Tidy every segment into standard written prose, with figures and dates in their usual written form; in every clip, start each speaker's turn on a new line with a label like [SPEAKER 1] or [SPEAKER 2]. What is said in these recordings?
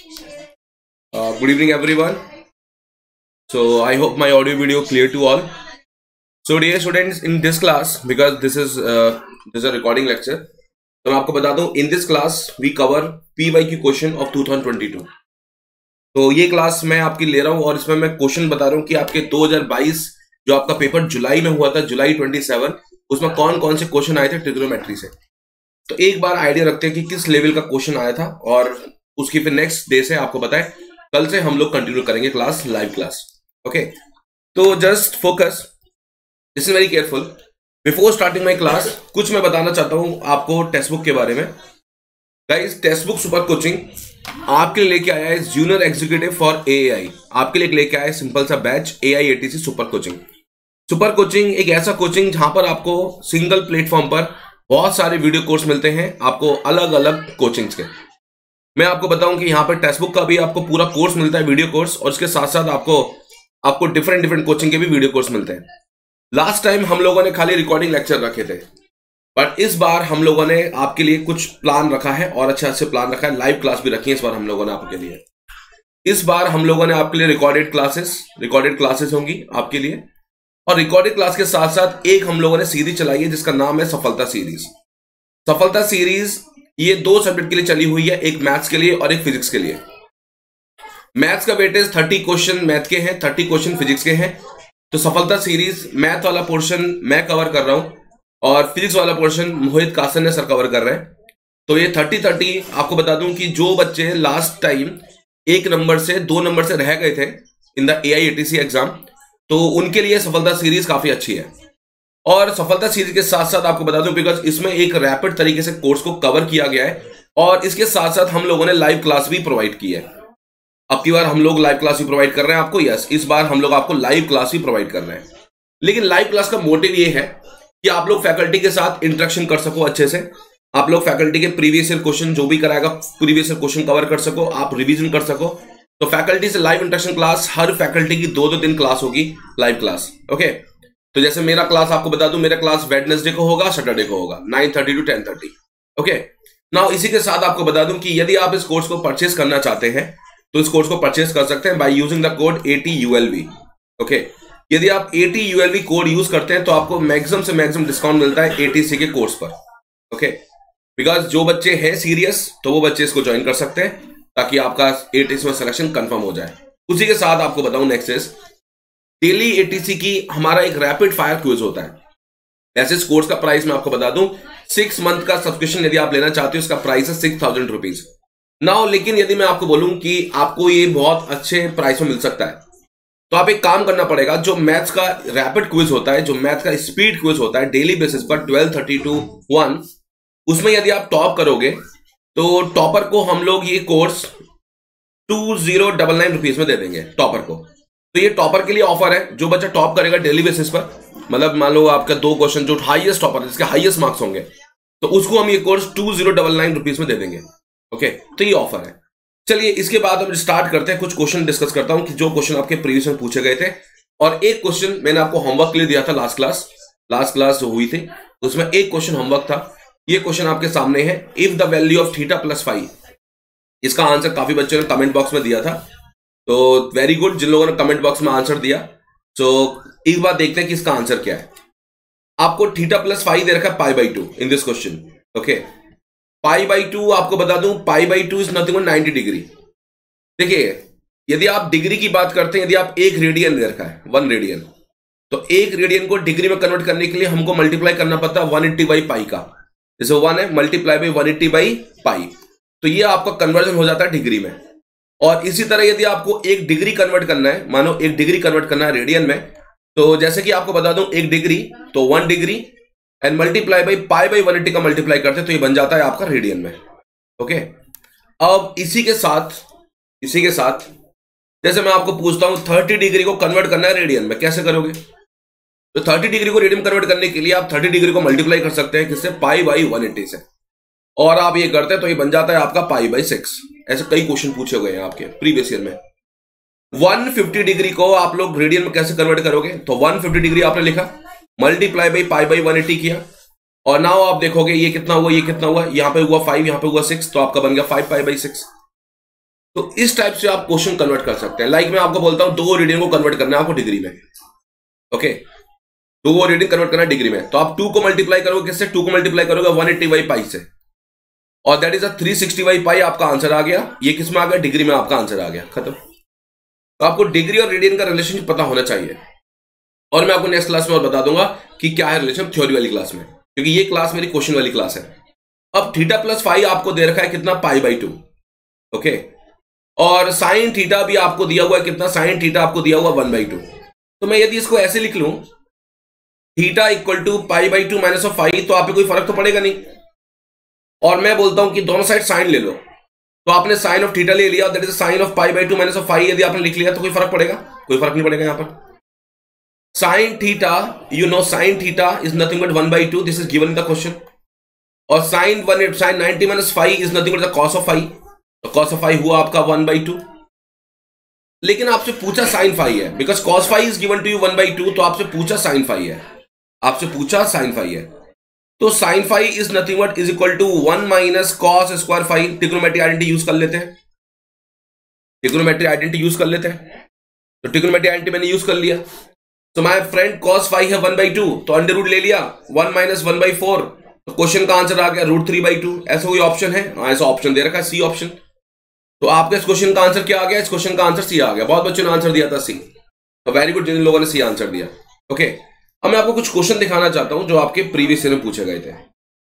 [SPEAKER 1] Good evening, everyone. So I hope my audio video clear to all. So dear students, in this class, because this is a recording lecture, तो मैं आपको बता दूं, in this class we cover PYQ question of 2022. तो ये class मैं आपकी ले रहा हूँ और इसमें मैं क्वेश्चन बता रहा हूँ कि आपके 2022 जो आपका पेपर जुलाई में हुआ था, जुलाई 27, उसमें कौन कौन से क्वेश्चन आए थे ट्रिग्नोमेट्री से. तो एक बार आइडिया रखते हैं कि किस लेवल का क्वेश्चन आया था और उसकी फिर नेक्स्ट डे से आपको बताएं. कल से हम लोग कंटिन्यू करेंगे क्लास, लाइव क्लास. ओके, तो just focus, listen very careful. Before starting my class कुछ मैं बताना चाहता हूं आपको टेक्स्ट बुक के बारे में. Guys, text book super coaching आपके लिए लेके आया है जूनियर एग्जीक्यूटिव फॉर एआई. आपके लिए लेके आया है सिंपल सा batch AIATC super coaching. Super coaching एक ऐसा कोचिंग जहां पर आपको सिंगल प्लेटफॉर्म पर बहुत सारे वीडियो कोर्स मिलते हैं, आपको अलग अलग कोचिंग्स के. मैं आपको बताऊं कि यहाँ पर टेक्स्ट बुक का भी आपको पूरा कोर्स मिलता है, वीडियो कोर्स, और इसके साथ साथ आपको डिफरेंट कोचिंग के भी वीडियो कोर्स मिलते हैं. लास्ट टाइम हम लोगों ने खाली रिकॉर्डिंग लेक्चर रखे थे, बट इस बार हम लोगों ने आपके लिए कुछ प्लान रखा है और अच्छा से प्लान रखा है. लाइव क्लास भी रखी है इस बार हम लोगों ने आपके लिए. इस बार हम लोगों ने आपके लिए रिकॉर्डेड क्लासेस होंगी आपके लिए, और रिकॉर्डेड क्लास के साथ साथ एक हम लोगों ने सीरीज चलाई है जिसका नाम है सफलता सीरीज. सफलता सीरीज ये 2 सब्जेक्ट के लिए चली हुई है, एक मैथ्स के लिए और एक फिजिक्स के लिए. मैथ्स का वेटेज 30 क्वेश्चन मैथ के हैं, 30 क्वेश्चन फिजिक्स के हैं. तो सफलता सीरीज मैथ वाला पोर्शन मैं कवर कर रहा हूं और फिजिक्स वाला पोर्शन मोहित कासन ने सर कवर कर रहे हैं. तो ये 30-30 आपको बता दूं कि जो बच्चे लास्ट टाइम 1 नंबर से 2 नंबर से रह गए थे इन द AIATC एग्जाम, तो उनके लिए सफलता सीरीज काफी अच्छी है. और सफलता सीरीज के साथ साथ आपको बता दूं, बिकॉज इसमें एक रैपिड तरीके से कोर्स को कवर किया गया है और इसके साथ साथ हम लोगों ने लाइव क्लास भी प्रोवाइड की है. अब की बार हम लोग लाइव क्लास भी प्रोवाइड कर रहे हैं आपको. यस, इस बार हम लोग आपको लाइव क्लास भी प्रोवाइड कर रहे हैं. लेकिन लाइव क्लास का मोटिव ये है कि आप लोग फैकल्टी के साथ इंटरेक्शन कर सको अच्छे से. आप लोग फैकल्टी के प्रीवियस ईयर क्वेश्चन जो भी कराएगा, प्रीवियस ईयर क्वेश्चन कवर कर सको, आप रिवीजन कर सको. तो फैकल्टी से लाइव इंटरेक्शन क्लास, हर फैकल्टी की 2-2 दिन क्लास होगी, लाइव क्लास. ओके, तो जैसे मेरा क्लास आपको बता दूं, मेरा क्लास वेडनेसडे को होगा, सैटरडे को होगा, 9:30 to 10:30. ओके, नाउ इसी के साथ आपको बता दूं कि यदि आप इस कोर्स को परचेस करना चाहते हैं तो इस कोर्स को परचेस कर सकते हैं by using the code ATULV. Okay, यदि आप ATULV कोड यूज करते हैं तो आपको मैक्सिमम से मैक्सिमम डिस्काउंट मिलता है ATC के कोर्स पर. ओके, बिकॉज जो बच्चे हैं सीरियस तो वो बच्चे इसको ज्वाइन कर सकते हैं ताकि आपका ATC में सिलेक्शन कंफर्म हो जाए. उसी के साथ आपको बताऊं नेक्स्ट इज डेली ATC की हमारा एक रैपिड फायर क्विज होता है. ऐसे इस कोर्स का प्राइस मैं आपको बता दूं, 6 मंथ का सब्सक्रिप्शन यदि आप लेना चाहते हो, इसका प्राइस है 6,000 रुपीज. नाउ लेकिन यदि मैं आपको बोलूं कि आपको ये बहुत अच्छे प्राइस में मिल सकता है, तो आप एक काम करना पड़ेगा. जो मैथ्स का रैपिड क्विज होता है, जो मैथ्स का स्पीड क्विज होता है डेली बेसिस पर 12:30 to 1, उसमें यदि आप टॉप करोगे तो टॉपर को हम लोग ये कोर्स 2099 रुपीज में दे देंगे टॉपर को. तो ये टॉपर के लिए ऑफर है. जो बच्चा टॉप करेगा डेली बेसिस पर, मतलब मान लो आपका 2 क्वेश्चन जो हाईएस्ट टॉपर है, जिसके हाईएस्ट मार्क्स होंगे, तो उसको हम ये कोर्स 2099 रुपीज में दे देंगे. ओके, तो ये ऑफर है. चलिए इसके बाद हम स्टार्ट करते हैं. कुछ क्वेश्चन डिस्कस करता हूं कि जो क्वेश्चन आपके प्रीवियस में पूछे गए थे, और एक क्वेश्चन मैंने आपको होमवर्क के लिए दिया था लास्ट क्लास जो हुई थी, उसमें एक क्वेश्चन होमवर्क था. ये क्वेश्चन आपके सामने है. If the value of theta plus phi, इसका आंसर काफी बच्चों ने कमेंट बॉक्स में दिया था, तो वेरी गुड जिन लोगों ने कमेंट बॉक्स में आंसर दिया. तो एक बार देखते हैं कि इसका आंसर क्या है. आपको थीटा प्लस फाई दे रखा है π/2 इन दिस क्वेश्चन. ओके, π/2 आपको बता दूं, π/2 इज नथिंग बट 90 डिग्री. देखिए, यदि आप डिग्री की बात करते हैं, यदि आप 1 रेडियन दे रखा है, 1 रेडियन, तो 1 रेडियन को डिग्री में कन्वर्ट करने के लिए हमको मल्टीप्लाई करना पड़ता है 180/π का. जैसे 1 है, मल्टीप्लाई बाई 180/π, तो ये आपका कन्वर्जन हो जाता है डिग्री में. और इसी तरह यदि आपको 1 डिग्री कन्वर्ट करना है, मानो 1 डिग्री कन्वर्ट करना है रेडियन में, तो जैसे कि आपको बता दूं 1 डिग्री तो 1 डिग्री एंड मल्टीप्लाई बाई π/180 का मल्टीप्लाई करते हैं तो ये बन जाता है आपका रेडियन में. ओके, अब इसी के साथ जैसे मैं आपको पूछता हूं 30 डिग्री को कन्वर्ट करना है रेडियन में, कैसे करोगे? तो 30 डिग्री को रेडियन कन्वर्ट करने के लिए आप 30 डिग्री को मल्टीप्लाई कर सकते हैं किससे? π/180 से. और आप ये करते हैं तो ये बन जाता है आपका π/6. ऐसे कई क्वेश्चन पूछे गए हैं आपके प्रीवियस ईयर में. 150 डिग्री को आप लोग रेडियन में कैसे कन्वर्ट करोगे? तो 150 डिग्री आपने लिखा, मल्टीप्लाई बाई π/180 किया, और नाउ आप देखोगे ये कितना हुआ, ये कितना हुआ, यहां पे हुआ 5, यहां पे हुआ 6, तो आपका बन गया 5π/6. तो इस टाइप से आप क्वेश्चन कन्वर्ट कर सकते हैं। लाइक मैं आपको बोलता हूं 2 रेडियन को कन्वर्ट करना है आपको डिग्री में, ओके, 2 रेडियन कन्वर्ट करना है डिग्री में, तो आप 2 को मल्टीप्लाई करोगे किससे? 2 को मल्टीप्लाई करोगे 180/पाई से, और दैट इज 360/पाई आपका आंसर आ गया। ये किस में आ गया? डिग्री में आपका आंसर आ गया, खत्म। तो आपको डिग्री और रेडियन का रिलेशनशिप पता होना चाहिए, और मैं आपको नेक्स्ट क्लास में और बता दूंगा कि क्या है रिलेशन थ्योरी वाली क्लास में, क्योंकि ये क्लास मेरी क्वेश्चन वाली क्लास है। अब थीटा प्लस फाई आपको दे रखा है कितना? π/2, ओके, और साइन थीटा भी आपको दिया हुआ है कितना? साइन थीटा आपको दिया हुआ 1/2। तो मैं यदि इसको ऐसे लिख लूं theta equal to π/2 minus of phi, तो आप पे कोई फर्क तो पड़ेगा नहीं। और मैं बोलता हूं कि दोनों साइड साइन ले लो, तो आपने साइन ऑफ थीटा ले लिया, that is sine of π/2 minus of phi यदि आपने लिख लिया तो कोई फर्क पड़ेगा? कोई फर्क नहीं पड़ेगा। यहां पर sine theta, you know sine theta is nothing but 1/2, this is given in the question, और sine 90 minus phi is nothing but the cos of phi, तो कॉस ऑफ फाई हुआ आपका 1/2। लेकिन आपसे पूछा साइन फाई है, because cos phi is given to you 1/2, तो आपसे पूछा साइन फाई है, आपसे पूछा साइन फाई है, तो sine phi is nothing but is equal to 1 minus cos square phi. Trigonometry identity use कर लेते हैं, ट्रिग्नोमेट्री आइडेंटिटी यूज कर लेते हैं, तो ट्रिग्नोमेट्री आइडेंटिटी मैंने यूज कर लिया। तो माय फ्रेंड कॉस फाई है 1/2, तो अंडर रूट ले लिया 1 माइनस 1/4, तो क्वेश्चन का आंसर आ गया √3/2। ऐसा कोई ऑप्शन है? हाँ, ऐसा ऑप्शन दे रखा है, सी ऑप्शन। तो आपके इस क्वेश्चन का आंसर क्या आ गया? इस क्वेश्चन का आंसर सी आ गया। बहुत बच्चों ने आंसर दिया था सी, तो वेरी गुड जिन लोगों ने सी आंसर दिया, ओके। अब मैं आपको कुछ क्वेश्चन दिखाना चाहता हूं जो आपके प्रीवियस ईयर में पूछे गए थे,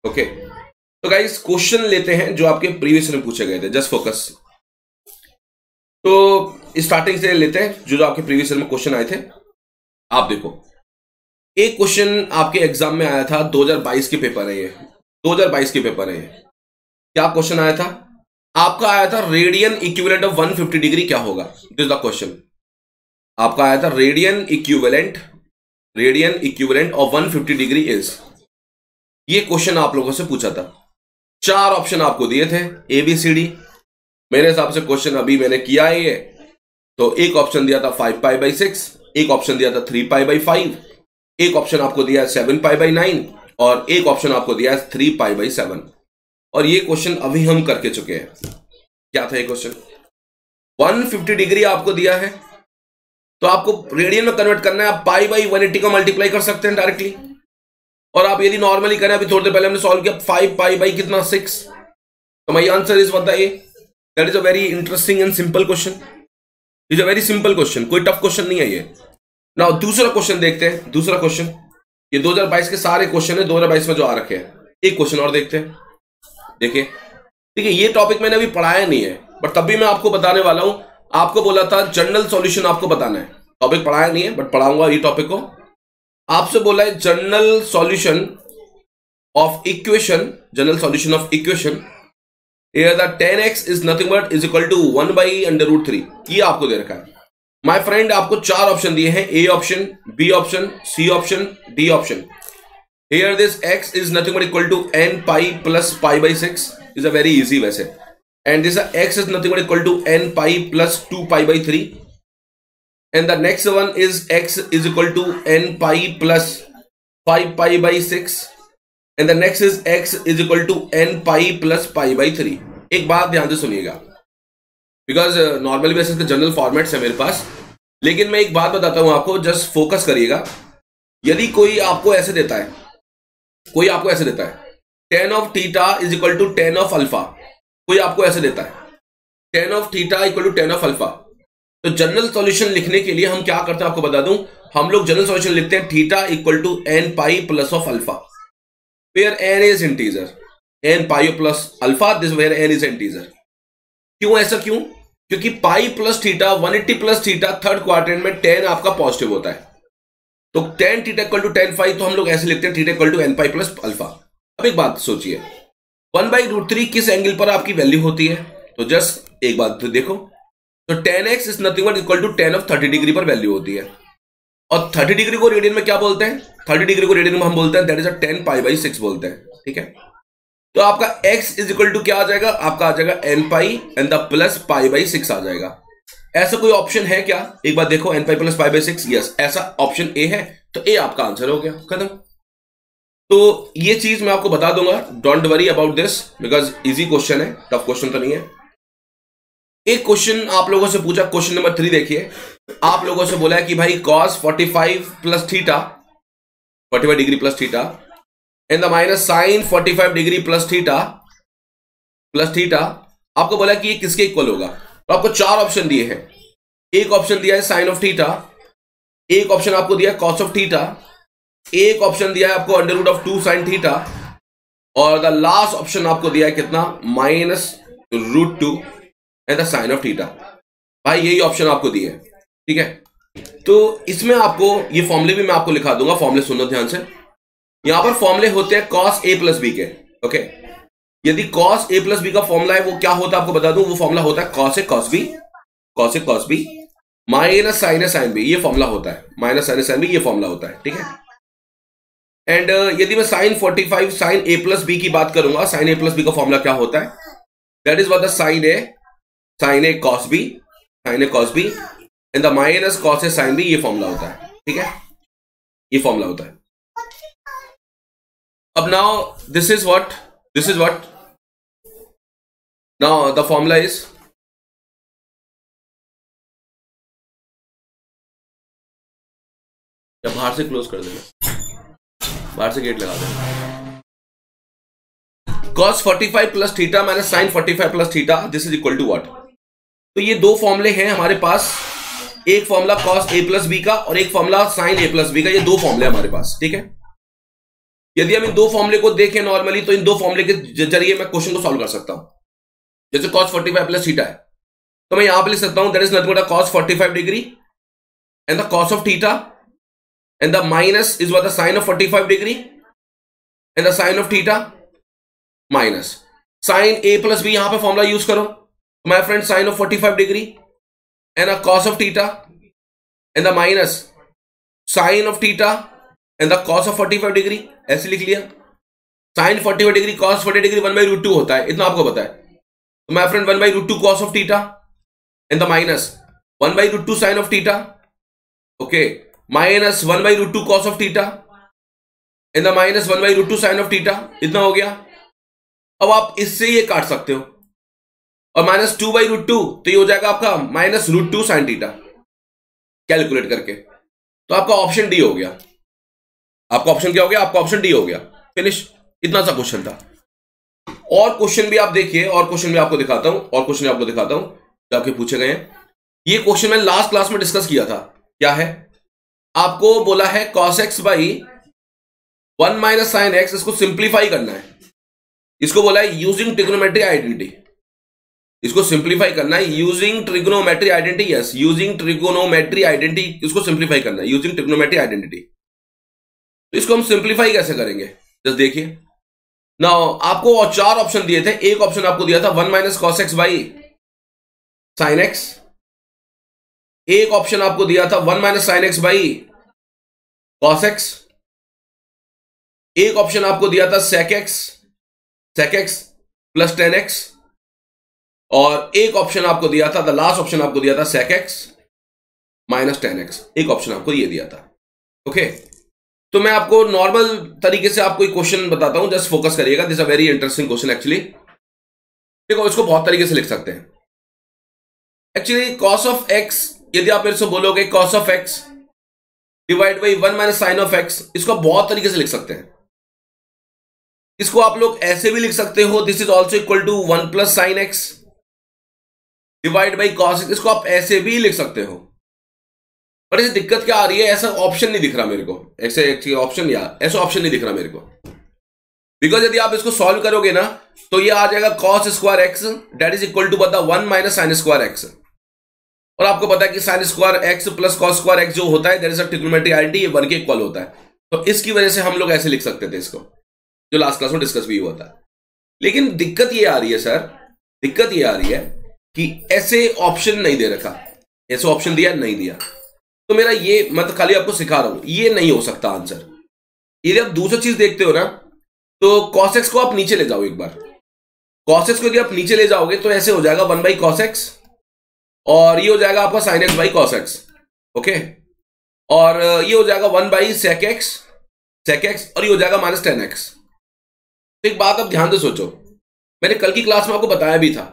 [SPEAKER 1] ओके। तो गाइस क्वेश्चन लेते हैं जो आपके प्रीवियस ईयर में पूछे गए थे, जस्ट फोकस। तो स्टार्टिंग से लेते हैं जो आपके प्रीवियस ईयर में क्वेश्चन आए थे। आप देखो, एक क्वेश्चन आपके एग्जाम में आया था, 2022 के पेपर है ये, 2022 के पेपर है ये। क्या क्वेश्चन आया था? आपका आया था रेडियन इक्विवेलेंट ऑफ 150 डिग्री क्या होगा? This is the question. आपका आया था radian equivalent of 150 degree is, ये क्वेश्चन आप लोगों से पूछा था। 4 ऑप्शन आपको दिए थे ABCD। मेरे हिसाब से क्वेश्चन अभी मैंने किया है ये, तो एक ऑप्शन दिया था 5π/6, एक ऑप्शन दिया था 3π/5, एक ऑप्शन आपको दिया है 7π/9, और एक ऑप्शन आपको दिया है 3π/7। और ये क्वेश्चन अभी हम करके चुके हैं। क्या था ये क्वेश्चन? 150 डिग्री आपको दिया है, तो आपको रेडियन में कन्वर्ट करना है। आप π/180 को मल्टीप्लाई कर सकते हैं डायरेक्टली, और आप यदि नॉर्मली करें, अभी थोड़ी देर पहले हमने सॉल्व किया, 5π/ कितना 6, तो my answer is what the A. That is a very interesting and simple question, is a very simple question, कोई टफ क्वेश्चन नहीं है ये। नाउ दूसरा क्वेश्चन देखते हैं। दूसरा क्वेश्चन, ये 2022 के सारे क्वेश्चन है 2022 में जो आ रखे हैं। एक क्वेश्चन और देखते हैं। देखिए ये टॉपिक मैंने अभी पढ़ाया नहीं है, बट तब भी मैं आपको बताने वाला हूं। आपको बोला था जनरल सॉल्यूशन आपको बताना है, टॉपिक पढ़ाया नहीं है बट पढ़ाऊंगा ये टॉपिक को। आपसे बोला है general solution of equation, general solution of equation here the 10x is nothing but is equal to 1/√3, ये आपको दे रखा है। माय फ्रेंड आपको 4 ऑप्शन दिए हैं, A option, B option, C option, D option. here this x is nothing but equal to nπ plus π/6 is a very easy वैसे, and this x is nothing but equal to nπ plus 2π/3, and the next one is x is equal to nπ plus 5π/6, and the next is x is equal to nπ plus π/3। एक बात ध्यान से सुनिएगा, because normally basis पे general formats है मेरे पास, लेकिन मैं एक बात बताता हूं आपको, जस्ट फोकस करिएगा। यदि कोई आपको ऐसे देता है, कोई आपको ऐसे देता है tan of theta is equal to tan of अल्फा, कोई आपको ऐसे देता है tan of theta equal to tan of अल्फा, तो जनरल सॉल्यूशन लिखने के लिए हम क्या करते हैं आपको बता दूं, हम लोग जनरल सॉल्यूशन लिखते हैं theta equal to nπ plus of alpha, where n is integer, nπ plus alpha, this where n is integer। क्यों ऐसा? क्यों? क्योंकि pi plus theta 180 plus theta third quadrant में tan आपका पॉजिटिव होता है, तो tan theta equal to tan phi, तो हम लोग ऐसे लिखते हैं theta equal to nπ plus alpha. अब एक बात सोचिए, 1/√3 किस एंगल पर आपकी वैल्यू होती है? तो जस्ट एक बात देखो, तो tan x is nothing but equal to tan of 30 degree पर वैल्यू होती है, और 30 डिग्री को रेडियन में क्या बोलते हैं? 30 डिग्री को रेडियन में हम बोलते हैं दैट इज अ 10π/6 बोलते हैं, ठीक है। तो आपका x इज इक्वल टू क्या आ जाएगा? आपका आ जाएगा nπ एंड द प्लस π/6 आ जाएगा। ऐसा कोई ऑप्शन है क्या? एक बार देखो, nπ प्लस π/6, यस, ऐसा ऑप्शन ए है, तो ए आपका आंसर हो गया, खत्म। तो ये चीज मैं आपको बता दूंगा, don't worry about this, because easy question है, टफ क्वेश्चन तो नहीं है। एक क्वेश्चन आप लोगों से पूछा, क्वेश्चन नंबर 3 देखिए। आप लोगों से बोला है कि भाई cos 45 plus theta, 45 degree plus theta and the minus sine 45 degree plus theta आपको बोला कि ये किसके इक्वल होगा। तो आपको 4 ऑप्शन दिए हैं। एक ऑप्शन दिया है साइन ऑफ थीटा, एक ऑप्शन आपको दिया है कॉस ऑफ थीटा, एक ऑप्शन दिया है आपको under root of 2 sine theta, और द लास्ट ऑप्शन आपको दिया है कितना, minus root 2 and the sine of theta. भाई यही ऑप्शन आपको दिए हैं, ठीक है। तो इसमें आपको ये फॉर्मूले भी मैं आपको लिखा दूंगा, फॉर्मूले सुनो ध्यान से। यहां पर फॉर्मूले होते हैं cos a प्लस बी के, ओके। यदि cos a प्लस बी का फॉर्मूला है वो क्या होता है आपको बता दूं, वो फॉर्मूला होता है cos a cos b minus sine a sine b, ये फॉर्मूला होता है, minus sine a sine b ये फॉर्मूला होता है, ठीक है। एंड यदि मैं sine 45 sine a plus B की बात करूंगा, साइन a प्लस बी का फॉर्मूला क्या होता है, that is what the sine a cos b and the minus cos a sine b, ये फॉर्मूला होता है, ठीक है, ये फॉर्मूला होता है। अब now this is what now the formula is, या बाहर से क्लोज कर देना, बाहर से गेट लगा देना। cos 45 plus theta minus sine 45 plus theta, this is equal to what. तो ये दो फॉर्मूले हैं हमारे पास, एक formula cos a plus B का और एक formula sine a plus B का, ये दो फॉर्मूले हमारे पास, ठीक है। यदि हम इन दो फॉर्मूले को देखें नॉर्मली, तो इन दो फॉर्मूले के जरिए मैं क्वेश्चन को सॉल्व कर सकता हूं। जैसे cos 45 प्लस थीटा है, तो मैं यहां पे लिख सकता हूं that is nothing but cos 45 degree and the cos of theta and the minus is what the sine of 45 degree and the sine of theta minus sine a plus B, यहां पे फॉर्मूला यूज करो my friend, sine of 45 degree and a cos of theta and the minus sin of theta and the cos of 45 degree, ऐसे लिख लिया। sin 45 degree cos 40 degree 1 by root 2 होता है, इतना आपको पता है। तो my friend 1 by root 2 cos of theta and the minus 1 by root 2 sin of theta, okay, minus 1 by root 2 cos of theta and the minus 1 by root 2 sin of theta, इतना हो गया। अब आप इससे ये काट सकते हो, और माइनस 2 बाई रूट 2, तो ये हो जाएगा आपका minus root 2 sine theta, calculate करके। तो आपका ऑप्शन डी हो गया। आपका ऑप्शन क्या हो गया, आपका ऑप्शन डी हो गया, फिनिश। इतना सा क्वेश्चन था। और क्वेश्चन भी आप देखिए, और क्वेश्चन भी आपको दिखाता हूं, जो आपके पूछे गए हैं। ये क्वेश्चन मैंने लास्ट क्लास में डिस्कस किया था। क्या है, आपको बोला है cos x by 1 minus sine x, इसको सिंप्लीफाई करना है। इसको बोला है यूजिंग ट्रिग्नोमेट्री आइडेंटिटी, इसको सिंप्लीफाई करना है using trigonometry identity. Yes, using trigonometry identity, इसको सिंप्लीफाई करना है यूजिंग ट्रिग्नोमेट्री आइडेंटिटी। तो इसको हम सिंप्लीफाई कैसे करेंगे, जस्ट देखिए। नाउ आपको और 4 ऑप्शन दिए थे। एक ऑप्शन आपको दिया था 1 minus cos x by sine x, एक ऑप्शन आपको दिया था 1 minus sine x by cos x, एक ऑप्शन आपको दिया था सेक एक्स प्लस 10x, और एक ऑप्शन आपको दिया था, द लास्ट ऑप्शन आपको दिया था sec x माइनस 10x, एक ऑप्शन आपको ये दिया था, ओके। तो मैं आपको नॉर्मल तरीके से आपको एक क्वेश्चन बताता हूं, जस्ट फोकस करिएगा। This a very interesting question actually. देखो, इसको बहुत तरीके से लिख सकते हैं एक्चुअली। cos ऑफ x, यदि आप मेरे से बोलोगे cos of x divide by 1 minus sine of x, इसको बहुत तरीके से लिख सकते हैं। इसको आप लोग ऐसे भी लिख सकते हो, this is also equal to 1 plus sine X divide by cos, इसको आप ऐसे भी लिख सकते हो। पर इसे दिक्कत क्या आ रही है, ऐसा ऑप्शन नहीं दिख रहा मेरे को, ऐसे ऑप्शन नहीं दिख रहा मेरे को। बिकॉज यदि आप इसको सॉल्व करोगे ना, तो ये आ जाएगा cos square X that is equal to बता 1 माइनस साइन स्क्वायर एक्स। और आपको पता है कि sine square x plus cos square x जो होता है that is a trigonometry identity, ये 1 के इक्वल होता है। तो इसकी वजह से हम लोग ऐसे लिख सकते थे इसको, जो लास्ट क्लास में डिस्कस भी हुआ था। लेकिन दिक्कत ये आ रही है सर, दिक्कत ये आ रही है कि ऐसे ऑप्शन नहीं दे रखा, ऐसे ऑप्शन दिया नहीं दिया। तो मेरा ये, मैं तो खाली आपको सिखा रहा हूं, ये नहीं हो सकता आंसर। यदि आप दूसरी चीज देखते हो ना, तो cos x को आप नीचे ले जाओ एक बार। cos x को यदि आप नीचे ले जाओगे तो ऐसे हो जाएगा 1 बाई cos x, और ये हो जाएगा आपका sin x by cos x, okay. और ये हो जाएगा 1 बाई sec x, और ये हो जाएगा माइनस 10x। तो एक बात आप ध्यान से सोचो, मैंने कल की क्लास में आपको बताया भी था,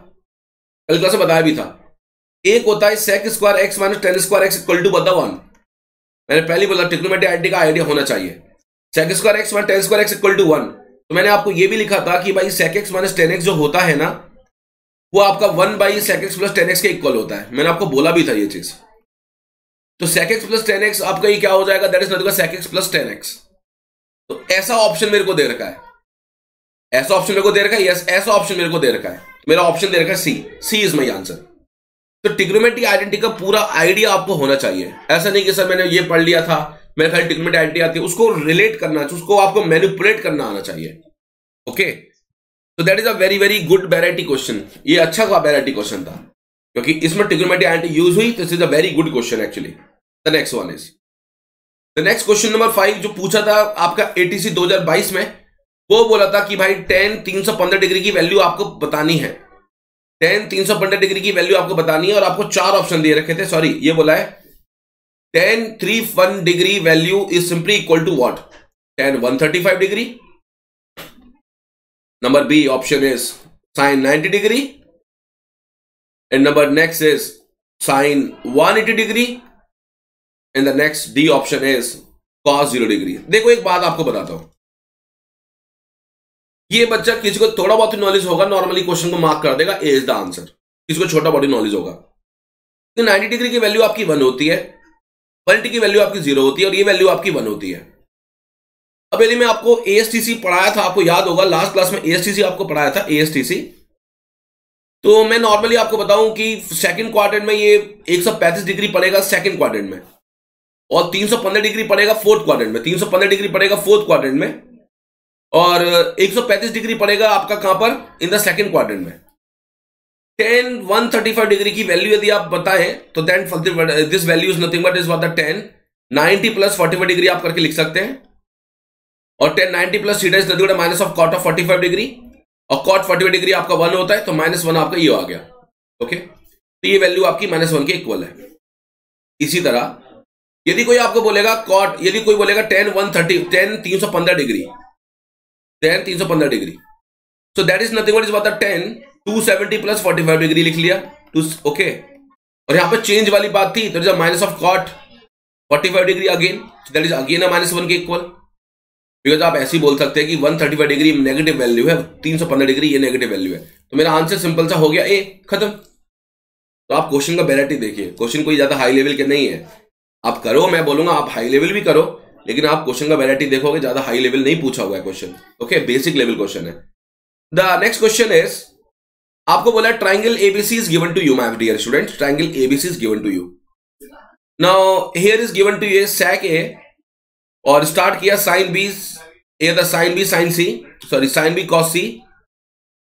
[SPEAKER 1] कल क्लास में बताया भी था। एक होता है sec square X minus tan square X equal to बता 1। मैंने पहले बोला ट्रिग्नोमेट्री आइडेंटिटी का आइडिया होना चाहिए। Sec square X minus tan square X equal to 1, तो मैंने आपको ये भी लिखा था कि भाई sec X minus tan X जो होता है ना, वो आपका 1 by sec x plus ten X के इक्वल होता है। मैंने आपको बोला भी था ये चीज। तो sec x plus ten x आपका ये क्या हो जाएगा, that is nothing but sec x plus ten x. तो ऐसा ऑप्शन मेरे को दे रखा है, ऐसा ऑप्शन मेरे को दे रखा है, यस ऐसा ऑप्शन मेरे को दे रखा है। मेरा ऑप्शन दे रखा है सी, सी इज माई आंसर। तो ट्रिग्नोमेट्री आइडेंटिटी का पूरा आइडिया आपको होना चाहिए। ऐसा नहीं कि सर मैंने ये पढ़ लिया था, मेरे खाली ट्रिग्नोमेट्री आइडेंटिटी आती है, उसको रिलेट करना, उसको आपको मैनिपुलेट करना आना चाहिए। ओके, तो that is a very very good variety question. ये अच्छा वैरायटी क्वेश्चन था क्योंकि इसमें ट्रिग्नोमेट्री आइडेंटिटी यूज हुई, तो this is a very good question actually. The next one is the next question number 5 जो पूछा था आपका एटीसी 2022 में। वो बोला था कि भाई tan 315 डिग्री की वैल्यू आपको बतानी है, tan 315 डिग्री की वैल्यू आपको बतानी है, और आपको 4 ऑप्शन दे रखे थे। सॉरी, ये बोला है tan 31 degree value is simply equal to what, tan 135 degree. Number B option is sin 90 degree, and number next is sin 180 degree, and the next D option is cos 0 degree. देखो एक बात आपको बताता हूं, ये बच्चा किसी को थोड़ा बहुत नॉलेज होगा नॉर्मली क्वेश्चन को मार्क कर देगा, ए इज द आंसर। किसी को छोटा बॉडी नॉलेज होगा तो 90 डिग्री की वैल्यू आपकी 1 होती है, 180 की वैल्यू आपकी 0 होती है, और ये वैल्यू आपकी 1 होती है। अब यदि मैं आपको एएसटीसी पढ़ाया था, आपको याद होगा लास्ट क्लास में एएसटीसी आपको पढ़ाया था, एएसटीसी। तो मैं नॉर्मली आपको बताऊं कि सेकंड क्वाड्रेंट में ये 135 डिग्री पड़ेगा सेकंड क्वाड्रेंट में, और 315 डिग्री पड़ेगा फोर्थ क्वाड्रेंट में, 315 डिग्री पड़ेगा फोर्थ क्वाड्रेंट में, और 135 डिग्री पड़ेगा आपका कहां पर, इन द सेकंड क्वाड्रेंट में। tan 135 डिग्री की वैल्यू यदि आप बताएं तो then this value is nothing but is what the tan 90 plus 45 degree आप करके लिख सकते हैं, और tan 90 plus theta is nothing but minus of cot of 45 degree, और cot 45 डिग्री आपका 1 होता है, तो -1 आपका ये आ गया। ओके, तो ये वैल्यू आपकी -1 के इक्वल है। इसी तरह यदि कोई आपको बोलेगा cot, यदि कोई बोलेगा tan 315 degree, tan 315 degree, so that is nothing but is what the tan 270 plus 45 degree लिख लिया। ओके, और यहां पर चेंज वाली बात थी, तो minus of cot 45 degree again, that is again -1 के इक्वल। बिकॉज आप ऐसे ही बोल सकते हैं कि 135 डिग्री नेगेटिव वैल्यू है, 315 डिग्री ये नेगेटिव वैल्यू है, तो मेरा आंसर सिंपल सा हो गया ए, खत्म। तो आप क्वेश्चन का वैरायटी देखिए, क्वेश्चन कोई ज्यादा हाई लेवल के नहीं है। आप करो, मैं बोलूंगा आप हाई लेवल भी करो, लेकिन आप क्वेश्चन का वैरायटी देखोगे, ज्यादा हाई लेवल नहीं पूछा हुआ है question. Okay, basic level question है। द नेक्स्ट क्वेश्चन इज, आपको बोला triangle ABC is given to you my dear student, triangle ABC is given to you. Now here is given to you sec a, और start किया sin b, a the sin b sin c, sorry sin b cos c,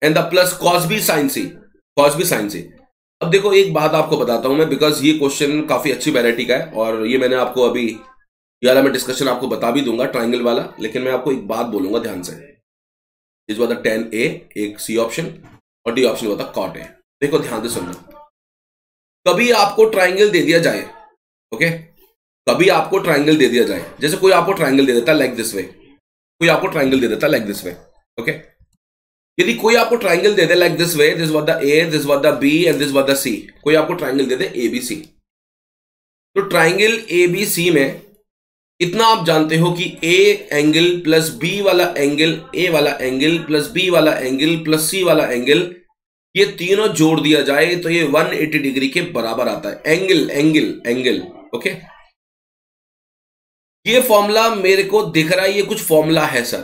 [SPEAKER 1] and the plus cos b sin c, cos b sin c। अब देखो एक बात आपको बताता हूं मैं, बिकॉज ये क्वेश्चन काफी अच्छी वैरायटी का है, और ये मैंने आपको अभी 11 में डिस्कशन आपको बता भी दूंगा ट्राइंगल वाला, लेकिन मैं आपको एक बात बोलूंगा ध्यान से। इस बात tan a, एक सी ऑप्शन, और डी ऑप्शन होता cot a। देखो ध्यान से सुनना, कभी आपको ट्राइंगल दे दिया जाए, ओके, कभी आपको ट्राइंगल दे दिया जाए, जैसे कोई आपको ट्राइंगल दे देता है लाइक दिस वे, कोई आपको ट्राइंगल दे देता है लाइक दिस वे। ओके, यदि कोई आपको ट्राइंगल दे दे like this way, this was the A, this was the B, and this was the C, कोई आपको ट्राइंगल दे दे एबीसी, तो ट्राइंगल एबीसी में इतना आप जानते हो कि ए एंगल प्लस बी वाला एंगल, ए वाला एंगल प्लस बी वाला एंगल प्लस सी वाला एंगल, ये तीनों जोड़ दिया जाए तो ये 180 डिग्री के बराबर आता है। Angle angle angle, okay. ये फॉर्मूला मेरे को दिख रहा है, ये कुछ फॉर्मूला है सर,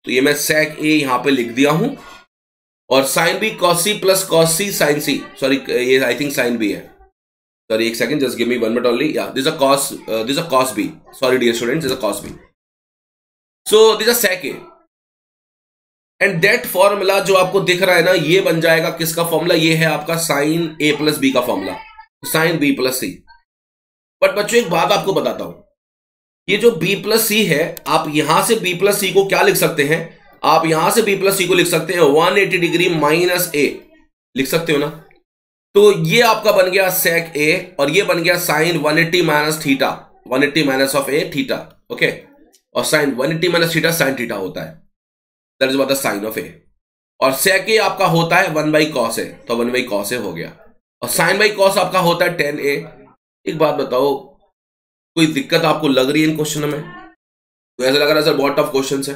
[SPEAKER 1] तो ये मैं sec a यहां पे लिख दिया हूं, और sin b cos c plus cos c sin c, sorry ये आई थिंक sin b है, sorry एक second, just give me 1 minute only, yeah this is a cos b, sorry dear students, this is a cos b, so this is a sec a, and that formula जो आपको दिख रहा है ना, ये बन जाएगा किसका फॉर्मूला, ये है आपका sin a प्लस b का formula, sin b plus c। But बच्चों एक बात आपको बताता हूं, ये जो b प्लस सी है, आप यहां से b प्लस सी को क्या लिख सकते हैं, आप यहां से b प्लस सी को लिख सकते हैं 180 डिग्री माइनस a, लिख सकते हो ना। तो ये आपका बन गया sec a, और ये बन गया sin 180 minus theta, 180 minus of a theta, okay, और sin 180 minus theta sin theta होता है, that is what the sin of a। और sec a आपका होता है 1 बाई कॉस ए, तो 1 बाई कॉस ए हो गया। और साइन बाई कॉस आपका होता है 10a। एक बात बताओ, कोई दिक्कत आपको लग रही है इन क्वेश्चन में? तो ऐसा लग रहा है सर बहुत टफ क्वेश्चन है,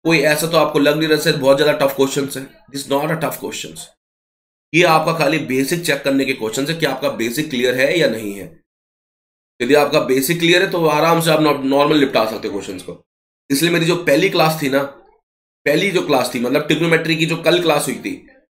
[SPEAKER 1] कोई ऐसा तो आपको लग नहीं रहा सर बहुत ज्यादा टफ क्वेश्चन है? This not a tough question. ये आपका खाली बेसिक चेक करने के क्वेश्चन है कि आपका बेसिक क्लियर है या नहीं है। यदि आपका बेसिक क्लियर है तो आराम से आप नॉर्मल निपटा सकते हो क्वेश्चंस को। इसलिए मेरी जो पहली क्लास थी ना, पहली जो क्लास थी मतलब ट्रिग्नोमेट्री की जो कल क्लास हुई थी,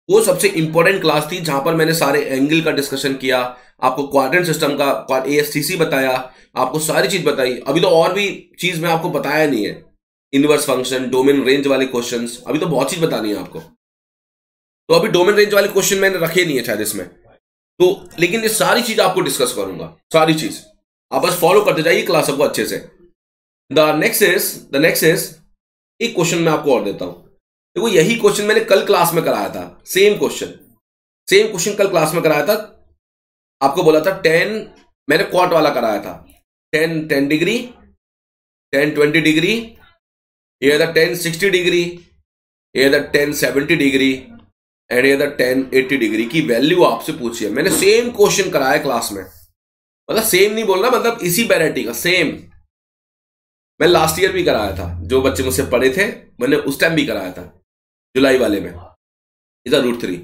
[SPEAKER 1] वो सबसे इंपॉर्टेंट क्लास थी जहां पर मैंने सारे एंगल का डिस्कशन किया, आपको क्वाड्रेंट सिस्टम का ASTC बताया, आपको सारी चीज बताई। अभी तो और भी चीज मैं आपको बताया नहीं है, इनवर्स फंक्शन, डोमेन रेंज वाले क्वेश्चंस, अभी तो बहुत चीज बतानी है आपको। तो अभी डोमेन रेंज वाले क्वेश्चन मैंने रखे नहीं है शायद इसमें तो, लेकिन ये सारी चीज आपको डिस्कस करूंगा, सारी चीज आप बस फॉलो करते जाइए क्लास को अच्छे से। द नेक्स्ट इज एक क्वेश्चन मैं आपको और देता हूं। देखो यही क्वेश्चन मैंने कल क्लास में कराया था, सेम क्वेश्चन कल क्लास में कराया था। आपको बोला था 10, मैंने क्वार्ट वाला कराया था, 10 डिग्री, 10 डिग्री, ये 10 डिग्री, ये 10 डिग्री एंड ये 10 डिग्री की वैल्यू आपसे पूछी है। मैंने सेम क्वेश्चन कराया क्लास में, मतलब सेम नहीं बोल रहा, मतलब इसी वैरायटी का सेम मैं लास्ट ईयर भी कराया था। जो बच्चे मुझसे पढ़े थे मैंने उस टाइम भी कराया था, जुलाई वाले में, इधर √3।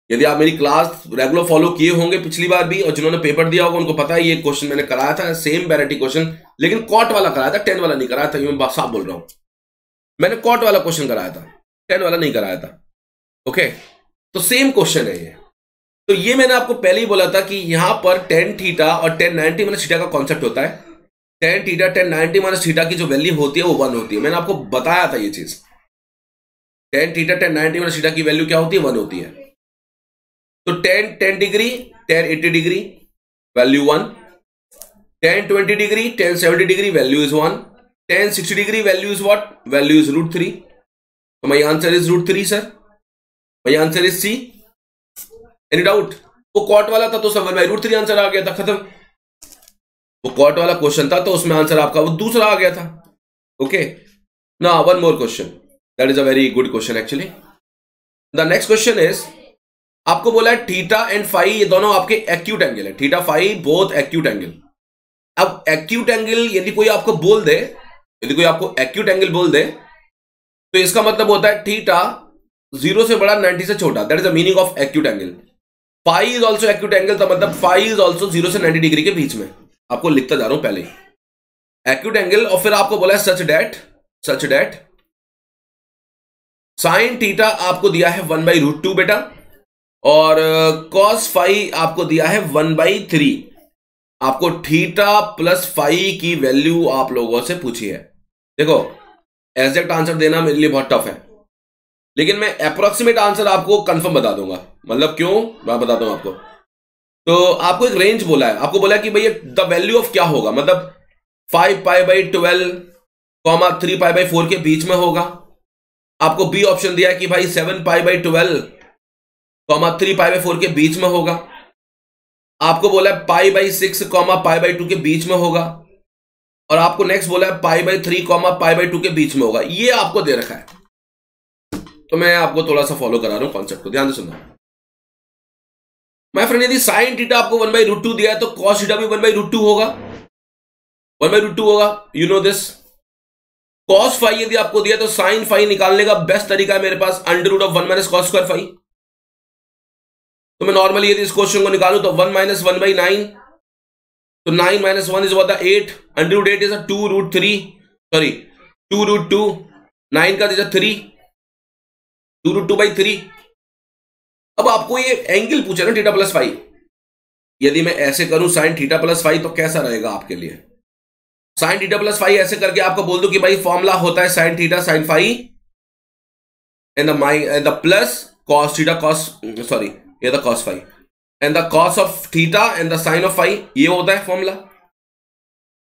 [SPEAKER 1] यदि आप मेरी क्लास रेगुलर फॉलो किए होंगे पिछली बार भी और जिन्होंने पेपर दिया होगा उनको पता है ये क्वेश्चन मैंने कराया था, सेम वैरायटी क्वेश्चन, लेकिन कॉट वाला कराया था, 10 वाला नहीं कराया था। ये मैं साफ बोल रहा हूं, मैंने कॉट वाला क्वेश्चन कराया था, 10 वाला नहीं कराया था। ओके, तो सेम क्वेश्चन है ये। तो ये मैंने आपको पहले ही बोला था कि यहां पर tan थीटा और tan 90 माइनस थीटा का कॉन्सेप्ट होता है। tan theta tan 90 minus theta की जो वैल्यू होती है वो 1 होती है, मैंने आपको बताया था ये चीज। tan theta tan 90 minus theta की वैल्यू क्या होती है? 1 होती है। तो tan degree, tan 80 degree value 1, tan 20 degree, tan 70 degree value is 1, tan 60 degree value is what? Value is √3। तो my answer is √3 sir, my answer is C. Any doubt? वो cot वाला था तो सब बाय √3 आंसर आ गया था, खत्म। वो कॉट वाला क्वेश्चन था तो उसमें आंसर आपका वो दूसरा आ गया था। ओके, ना one more question, that is a very good question actually. The next question is, आपको बोला है थीटा एंड फाई ये दोनों आपके एक्यूट एंगल है, theta phi both acute angle. अब एक्यूट एंगल यदि कोई आपको बोल दे, यदि कोई आपको एक्यूट एंगल बोल दे तो इसका मतलब होता है थीटा 0 से बड़ा 90 से छोटा, that is the meaning of acute angle. Phi is also acute angle, तो मतलब फाई इज ऑल्सो 0 से 90 डिग्री के बीच में। आपको लिखता जा रहा हूं पहले ही एक्यूट एंगल। और फिर आपको बोला है सच डेट साइन थीटा आपको दिया है 1/√2 बेटा, और कॉस फाई आपको दिया है 1/3। आपको थीटा प्लस फाई की वैल्यू आप लोगों से पूछी है। देखो एग्जैक्ट आंसर देना मेरे लिए बहुत टफ है, लेकिन मैं अप्रोक्सीमेट आंसर आपको कंफर्म बता दूंगा। मतलब क्यों, मैं बताता हूं आपको। तो आपको एक रेंज बोला है, आपको बोला है कि भैया द वैल्यू ऑफ क्या होगा, मतलब 5π/12, 3π/4 के बीच में होगा। आपको बी ऑप्शन दिया है कि भाई 7π/12, 3π/4 के बीच में होगा। आपको बोला है π/6, π/2 के बीच में होगा। और आपको नेक्स्ट बोला है π/3, π/2 के बीच में होगा। ये आपको दे रखा है, तो मैं आपको थोड़ा सा फॉलो करा रहा हूं कॉन्सेप्ट को, ध्यान से सुनना। माय फ्रेंड, यदि साइन थीटा आपको 1/√2 दिया है तो कॉस थीटा भी 1/√2 होगा, 1/√2 होगा, you know this. Cos phi यदि आपको दिया तो साइन फाई निकालने का बेस्ट तरीका है मेरे पास √1 - cos² फाई। तो मैं नॉर्मली यदि इस क्वेश्चन को निकालूं तो 1 - 1/9, तो 9 - 1 इज 8, √8 इज 2√3, सॉरी 2√2, 9 का दिया 3, 2√2/3। अब आपको ये एंगल पूछा ना थीटा प्लस फाई, यदि मैं ऐसे करूं साइन थीटा प्लस फाई तो कैसा रहेगा आपके लिए? साइन थीटा प्लस फाई ऐसे करके आपको बोल दो कि भाई फॉर्मूला होता है sine theta sine phi and the plus cos theta cos, sorry ये the cos phi and the cos of theta and the sine of phi, ये होता है formula.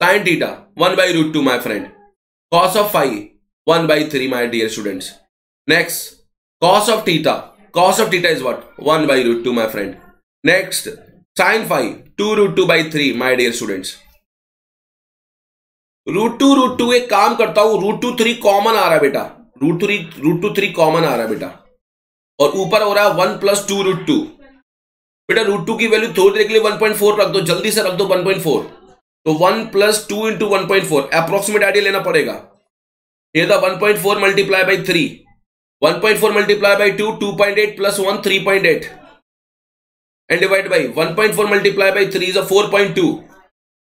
[SPEAKER 1] Sine theta 1/√2 my friend, cos of phi 1/3 my dear students. Next cos of theta is what? 1/√2 my friend. Next sine phi 2√2/3 my dear students. √2 एक काम करता हूं, √2 3 common आ रहा है बेटा, √2 कॉमन आ रहा है बेटा, और ऊपर हो रहा है 1 + 2√2। बेटा √2 की वैल्यू थोड़ी देर के लिए 1.4 रख दो, जल्दी से रख दो 1.4, तो 1 + 2 × 1.4 अप्रोक्सीमेट आइडिया लेना पड़ेगा। ये था 1.4 multiply by 3, 1.4 multiply by 2 2.8 + 1 3.8 and divide by 1.4 multiplied by 3 is a 4.2,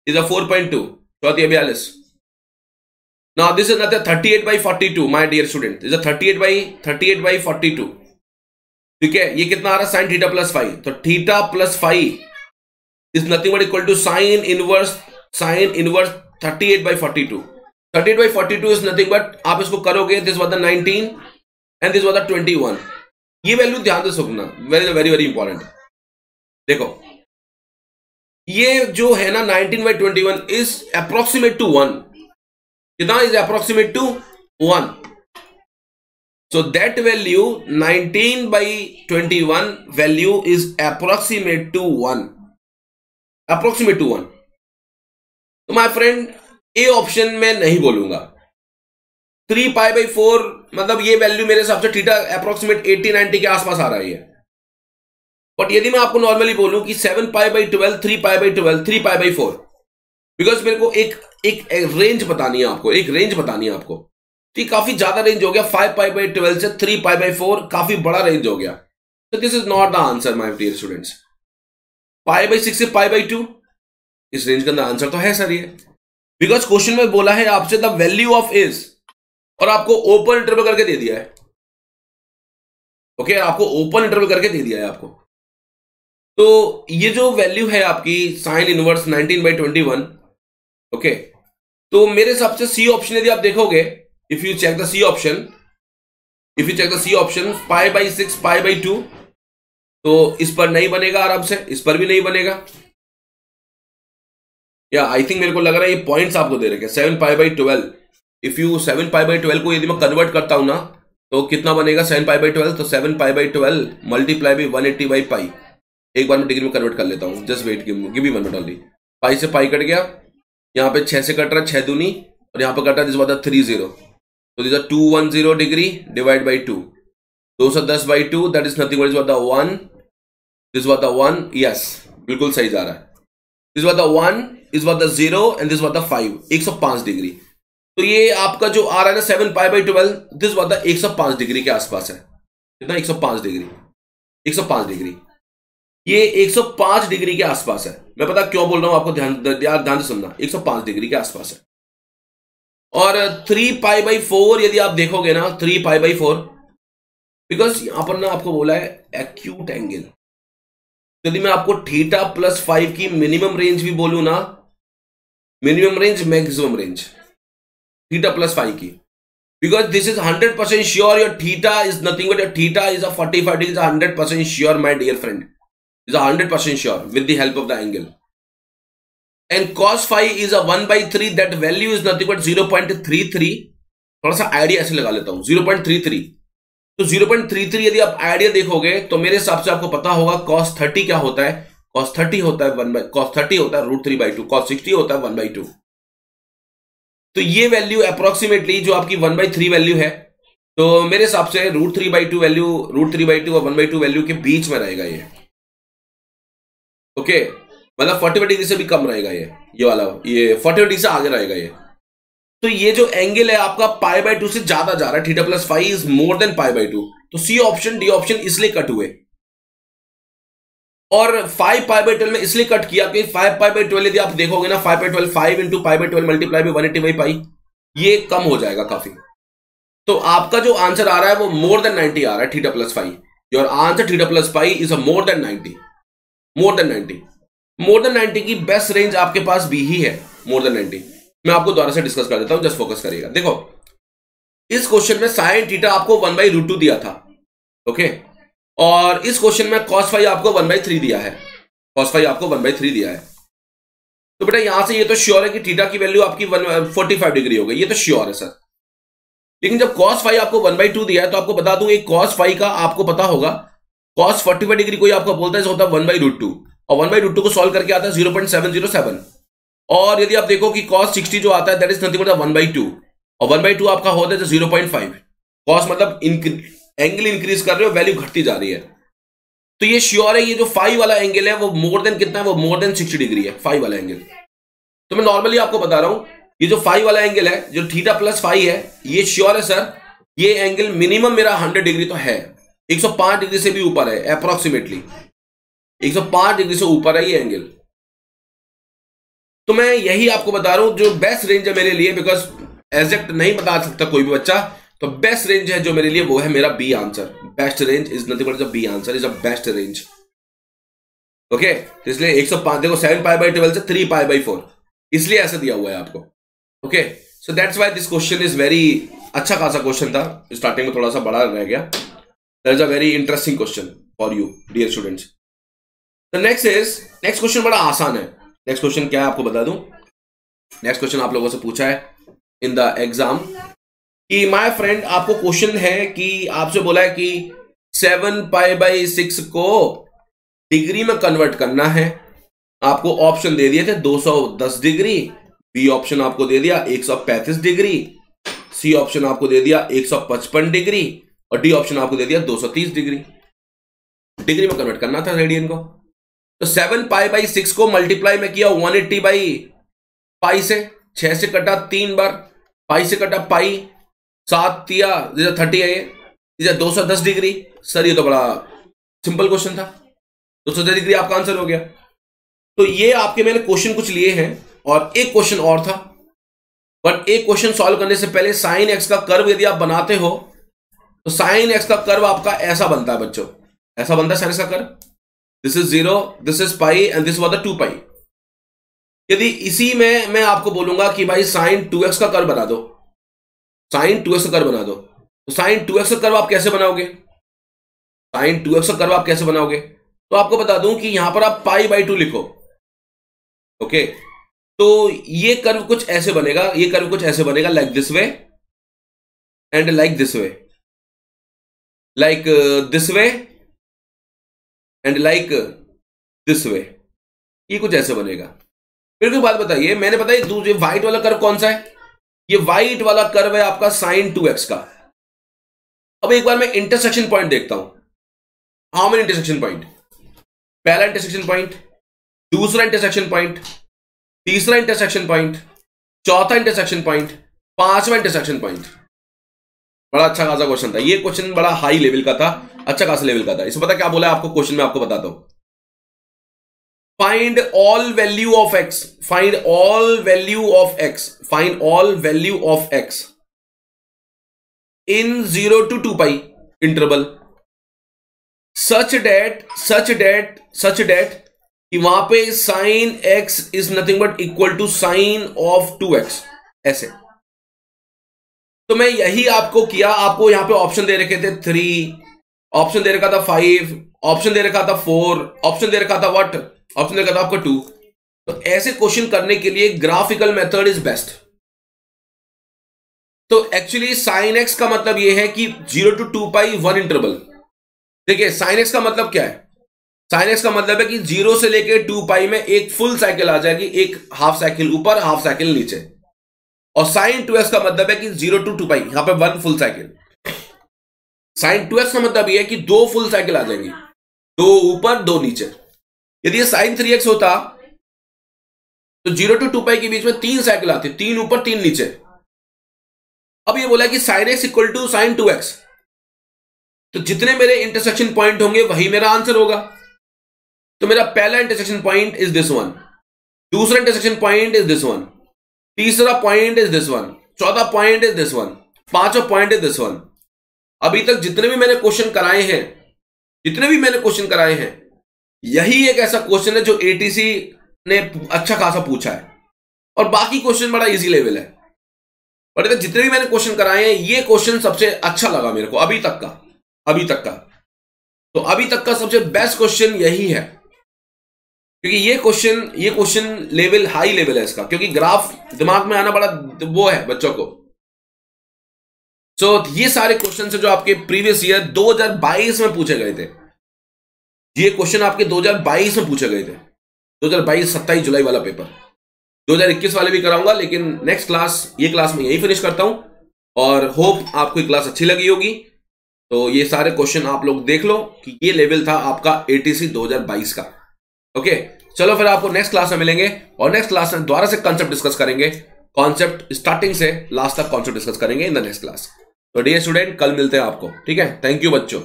[SPEAKER 1] is a 4.2, 42। Now this is nothing 38 by 42 my dear student, is a 38 by 42। ठीक है, ये कितना आ रहा है sin थीटा प्लस फाइव, तो theta plus five is nothing but equal to sin inverse 38 by 42। 38 by 42 is nothing but, आप इसको करोगे this was the 19 and this was the 21। ये वैल्यू ध्यान से सुनना, वेरी वेरी वेरी इंपॉर्टेंट। देखो ये जो है ना 19 by 21 इज अप्रोक्सीमेट टू 1, कितना is approximate to 1। So that value 19 by 21 value is approximate to 1, approximate to 1। तो माय फ्रेंड ए ऑप्शन में नहीं बोलूंगा। 3π/4 मतलब ये वैल्यू मेरे हिसाब से थीटा अप्रोक्सीमेट 80-90 के आसपास आ रही है। बट यदि मैं आपको नॉर्मली बोलूं कि 7π/12 3π/12 3π/4, बिकॉज मेरे को एक रेंज बतानी है आपको, एक रेंज बतानी है आपको। तो ये काफी ज्यादा रेंज हो गया, 5π/12 से 3π/4 काफी बड़ा रेंज हो गया। तो this is not the answer my dear students. π/6 से π/2 इस रेंज का अंदर आंसर तो है सर ये, बिकॉज क्वेश्चन में बोला है आपसे द वैल्यू ऑफ इज, और आपको ओपन इंटरवल करके दे दिया है। ओके, आपको ओपन इंटरवल करके दे दिया है आपको। तो ये जो वैल्यू है आपकी sin इनवर्स 19 by 21, ओके, तो मेरे हिसाब से सी ऑप्शन यदि आप देखोगे, if you check the C option, π/6 π/2, तो इस पर नहीं बनेगा आराम से, इस पर भी नहीं बनेगा। या आई थिंक मेरे को लग रहा है ये पॉइंट्स आपको दे रखे 7π/12। इफ यू 7π/12 को यदि मैं कन्वर्ट करता हूं ना, तो कितना बनेगा 7π/12, तो 7π/12 मल्टीप्लाई बाई 180/π। एक बार मैं डिग्री में कन्वर्ट कर लेता हूं, just wait, give me 1 minute only. Pi से पाई कट गया, यहाँ पे 6 से कट रहा है 6 दूनी, और यहाँ पे कट रहा है दिस वाज 30, तो this 210 degree divide by 2, 210/2 that is nothing but is was 1, this was 1, yes बिल्कुल सही जा रहा है। दिस वाज 1, इस was 0 and this was 5, 105 degree. तो ये आपका जो आ रहा है ना 7π/12, दिस वाज 105 डिग्री के आसपास है। कितना 105 डिग्री, 105 डिग्री, ये 105 डिग्री के आसपास है। मैं पता क्यों बोल रहा हूं आपको, ध्यान से सुनना, 105 डिग्री के आसपास है। और 3π/4 यदि आप देखोगे ना 3π/4, बिकॉज यहां पर ना आपको बोला है एक्यूट एंगल। यदि मैं आपको थीटा प्लस 5 की मिनिमम रेंज भी बोलूं ना, minimum range maximum range theta plus 5 की, because this is 100% sure your theta is nothing but your theta is a 45 degree, 100% sure my dear friend, is 100% sure with the help of the angle, and cos phi is a 1/3, that value is nothing but 0.33। थोड़ा सा idea ऐसे लगा लेता हूं 0.33, तो 0.33 यदि आप idea देखोगे तो मेरे हिसाब से आपको पता होगा cos 30 क्या होता है। cos 30 होता है cos 30 होता है √3/2, cos 60 होता है 1/2। तो ये वैल्यू अप्रोक्सीमेटली जो आपकी 1/3 वैल्यू है, तो मेरे हिसाब से √3/2 वैल्यू, √3/2 और 1/2 वैल्यू के बीच में रहेगा ये। ओके, मतलब 45 डिग्री से भी कम रहेगा ये वाला, ये 45 डिग्री से आगे रहेगा ये। तो ये जो एंगल है आपका π/2 से ज्यादा जा रहा है, theta plus 5 is more than π/2, तो सी ऑप्शन डी ऑप्शन इसलिए कट हुए। और 5π/12 में इसलिए कट किया कि 5π/12 यदि आप देखोगे ना 5/12 5 × π/12 मल्टीप्लाई बाई 180/π, ये कम हो जाएगा काफी। तो आपका जो आंसर आ रहा है वो मोर देन 90 आ रहा है, theta plus 5। Your answer theta plus 5 is a more than 90, more than 90। More than 90 की बेस्ट रेंज आपके पास भी ही है, मोर देन 90। मैं आपको दोबारा से डिस्कस कर देता हूं, जस्ट फोकस करिएगा। देखो इस क्वेश्चन में sin थीटा आपको 1/√2 दिया था, ओके, और इस क्वेश्चन में cos phi आपको 1/3 दिया है, cos phi आपको 1/3 दिया है। तो बेटा यहां से ये तो श्योर है कि थीटा की वैल्यू आपकी 45 डिग्री हो गई, ये तो श्योर है सर। लेकिन जब cos phi आपको 1/2 दिया है, तो आपको बता दूं एक cos phi का आपको पता होगा, cos 45 डिग्री कोई आपको बोलता है होता है 1/√2, और 1/√2 को सॉल्व करके आता है 0.707। और यदि आप देखो कि cos 60 जो आता है दैट इज नथिंग बट 1/2, और 1/2 आपका होता है 0.5। कॉस मतलब एंगल इंक्रीज कर रहे हो, वैल्यू घटती जा रही है। तो ये श्योर है, ये जो फाई वाला एंगल है वो मोर देन कितना है, वो मोर देन 60 डिग्री है फाई वाला एंगल। तो मैं नॉर्मली आपको बता रहा हूं, ये जो फाई वाला एंगल है, जो थीटा प्लस फाई है, ये श्योर है सर, ये एंगल मिनिमम मेरा 100 डिग्री तो है, 105 डिग्री से भी ऊपर है अप्रोक्सीमेटली, 105 डिग्री से ऊपर है ये एंगल। तो मैं यही आपको बता रहा हूं जो बेस्ट रेंज है मेरे लिए, बिकॉज एग्जैक्ट नहीं बता सकता कोई भी बच्चा, तो बेस्ट रेंज है जो मेरे लिए वो है मेरा B answer. Best range is nothing but the B answer is a best range. Okay, तो इसलिए 105 देखो 7 पाई बाई 12 से 3 पाई बाई 4, इसलिए ऐसा दिया हुआ है आपको। Okay, so that's why this question is very अच्छा खासा क्वेश्चन था, स्टार्टिंग में थोड़ा सा बड़ा रह गया। That is a very interesting question for you dear students. The next question बड़ा आसान है। नेक्स्ट क्वेश्चन क्या है आपको बता दूं। नेक्स्ट क्वेश्चन आप लोगों से पूछा है इन द एग्जाम कि माय फ्रेंड, आपको क्वेश्चन है कि आपसे बोला है कि 7 पाई बाई 6 को डिग्री में कन्वर्ट करना है। आपको ऑप्शन दे दिए थे 210 डिग्री, बी ऑप्शन आपको दे दिया 135 डिग्री, सी ऑप्शन आपको दे दिया 155 डिग्री और डी ऑप्शन आपको दे दिया 230 डिग्री। डिग्री में कन्वर्ट करना था रेडियन को। तो 7 पाई बाई 6 को मल्टीप्लाई में किया 180 बाई पाई से, 6 से कटा 3 बार, पाई से कटा पाई, 7 दिया 30 है ये 210 डिग्री। सर ये तो बड़ा सिंपल क्वेश्चन था, 210 डिग्री आपका आंसर हो गया। तो ये आपके मैंने क्वेश्चन कुछ लिए हैं और एक क्वेश्चन और था, बट एक क्वेश्चन सॉल्व करने से पहले साइन एक्स का कर्व यदि आप बनाते हो तो साइन एक्स का कर्व आपका ऐसा बनता है बच्चों, ऐसा बनता है साइन एक्स का curve. This is 0, this is pi and this was the 2 पाई। यदि इसी में मैं आपको बोलूंगा कि भाई साइन 2x का कर्व बना दो, साइन 2x का कर्व बना दो, तो साइन 2x का कर्व आप कैसे बनाओगे, साइन 2x का कर्व आप कैसे बनाओगे? तो आपको बता दूं कि यहां पर आप पाई बाई 2 लिखो। ओके, तो ये कर्व कुछ ऐसे बनेगा, ये कर्व कुछ ऐसे बनेगा, like this way and like this way, like this way and like this वे, ये कुछ ऐसे बनेगा। फिर कोई बात बताइए, मैंने बताया दूसरे व्हाइट वाला कर्व कौन सा है, ये व्हाइट वाला कर्व है आपका साइन 2x का। अब एक बार मैं इंटरसेक्शन पॉइंट देखता हूं, हाउ मेनी इंटरसेक्शन पॉइंट, पहला इंटरसेक्शन पॉइंट, दूसरा इंटरसेक्शन पॉइंट, तीसरा इंटरसेक्शन पॉइंट, चौथा इंटरसेक्शन पॉइंट, पांचवा इंटरसेक्शन पॉइंट। बड़ा अच्छा खासा क्वेश्चन था ये, क्वेश्चन बड़ा हाई लेवल का था, अच्छा खासा लेवल का था। इसमें पता क्या बोला है आपको क्वेश्चन में, आपको बताता हूं। Find all value of x, find all value of x, find all value of x in 0 to 2 pi interval such that कि वहां पे sine x is nothing but equal to sine of 2x ऐसे। तो मैं यही आपको किया, आपको यहां पे ऑप्शन दे रखे थे 3, ऑप्शन दे रखा था 5, ऑप्शन दे रखा था 4, ऑप्शन दे रखा था व्हाट, ऑप्शन दे रखा था आपका 2। तो ऐसे क्वेश्चन करने के लिए ग्राफिकल मेथड इज बेस्ट। तो एक्चुअली साइन x का मतलब यह है कि 0 to 2 पाई 1 इंटरवल। देखिए साइन एक्स का मतलब क्या है, साइन एक्स का मतलब है कि 0 से लेके 2 पाई में एक फुल साइकिल आ जाएगी, एक हाफ साइकिल ऊपर हाफ साइकिल नीचे। और साइन 2x का मतलब है कि 0 to 2 पाई, यहां पे 1 फुल साइकिल। साइन 2x का मतलब यह है कि 2 फुल साइकिल आ जाएंगी, 2 ऊपर 2 नीचे। यदि ये साइन 3x होता तो 0 to 2 पाई के बीच में 3 साइकिल आती, 3 ऊपर 3 नीचे। अब ये बोला कि sine x equal to sine 2x, तो जितने मेरे इंटरसेक्शन पॉइंट होंगे वही मेरा आंसर होगा। तो मेरा पहला intersection point is this one, दूसरा intersection point is this one, तीसरा पॉइंट इज दिस वन, चौथा पॉइंट इज दिस वन, पांचवा पॉइंट इज दिस वन। अभी तक जितने भी मैंने क्वेश्चन कराए हैं, जितने भी मैंने क्वेश्चन कराए हैं, यही एक ऐसा क्वेश्चन है जो एटीसी ने अच्छा खासा पूछा है, और बाकी क्वेश्चन बड़ा इजी लेवल है। और जितने भी मैंने क्वेश्चन कराए हैं, ये क्वेश्चन सबसे अच्छा लगा मेरे को अभी तक का, अभी तक का। तो अभी तक का सबसे बेस्ट क्वेश्चन यही है, क्योंकि ये क्वेश्चन लेवल हाई लेवल है इसका, क्योंकि ग्राफ दिमाग में आना बड़ा वो है बच्चों को। सो ये सारे क्वेश्चन जो आपके प्रीवियस ईयर 2022 में पूछे गए थे, ये क्वेश्चन आपके 2022 में पूछे गए थे, 2022 27 जुलाई वाला पेपर। 2021 वाले भी कराऊंगा, लेकिन नेक्स्ट क्लास, ये क्लास में यही फिनिश करता हूं। और होप आपको ये क्लास अच्छी लगी होगी। तो ये सारे क्वेश्चन आप लोग देख लो कि ये लेवल था आपका एटीसी 2022 का। ओके, चलो फिर आपको नेक्स्ट क्लास में मिलेंगे और नेक्स्ट क्लास में दोबारा से कॉन्सेप्ट डिस्कस करेंगे। कॉन्सेप्ट स्टार्टिंग से लास्ट तक कॉन्सेप्ट डिस्कस करेंगे इन द नेक्स्ट क्लास। तो डियर स्टूडेंट, कल मिलते हैं आपको। ठीक है, थैंक यू बच्चों।